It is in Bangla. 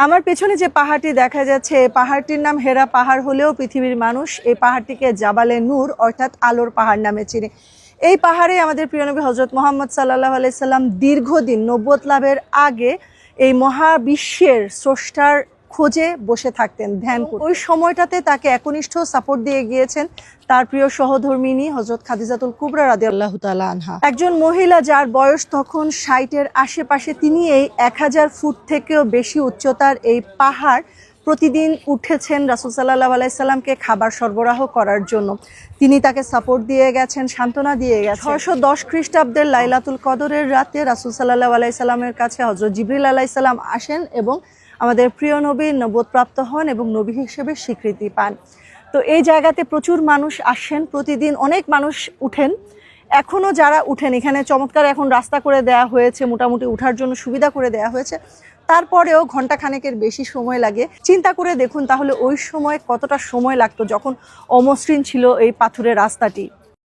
আমার পেছনে যে পাহাড়টি দেখা যাচ্ছে এই পাহাড়টির নাম হেরা পাহাড় হলেও পৃথিবীর মানুষ এই পাহাড়টিকে জাবালে নূর অর্থাৎ আলোর পাহাড় নামে চিনে। এই পাহাড়ে আমাদের প্রিয় নবী হযরত মুহাম্মদ সাল্লাল্লাহু আলাইহি সাল্লাম দীর্ঘদিন নবুয়ত লাভের আগে এই মহাবিশ্বের স্রষ্টার খোঁজে বসে থাকতেন, ধ্যান করতেন। ওই সময়টাতে তাকে একনিষ্ঠ সাপোর্ট দিয়ে গিয়েছেন তার প্রিয় সহধর্মিণী হযরত খাদিজাতুল কুবরা রাদিয়াল্লাহু তাআলা আনহা। একজন মহিলা যার বয়স তখন 60-এর আশেপাশে, তিনি এই 1000 ফুট থেকেও বেশি উচ্চতার এই পাহাড় প্রতিদিন উঠেছেন রাসূল সাল্লাল্লাহু আলাইহি সাল্লামকে খাবার সরবরাহ করার জন্য। তিনি তাকে সাপোর্ট দিয়ে গেছেন, সান্ত্বনা দিয়ে গেছেন। 610 খ্রিস্টাব্দের লাইলাতুল কদরের রাতে রাসূল সাল্লাল্লাহু আলাইহি সাল্লামের কাছে হযরত জিবরিল আলাইহিস সালাম আসেন এবং আমাদের প্রিয় নবী নবুয়তপ্রাপ্ত হন এবং নবী হিসেবে স্বীকৃতি পান। তো এই জায়গাতে প্রচুর মানুষ আসেন, প্রতিদিন অনেক মানুষ উঠেন। এখনও যারা উঠেন, এখানে চমৎকার এখন রাস্তা করে দেয়া হয়েছে, মোটামুটি উঠার জন্য সুবিধা করে দেয়া হয়েছে, তারপরেও ঘন্টাখানেকের বেশি সময় লাগে। চিন্তা করে দেখুন তাহলে ওই সময় কতটা সময় লাগতো যখন অমসৃণ ছিল এই পাথুরে রাস্তাটি।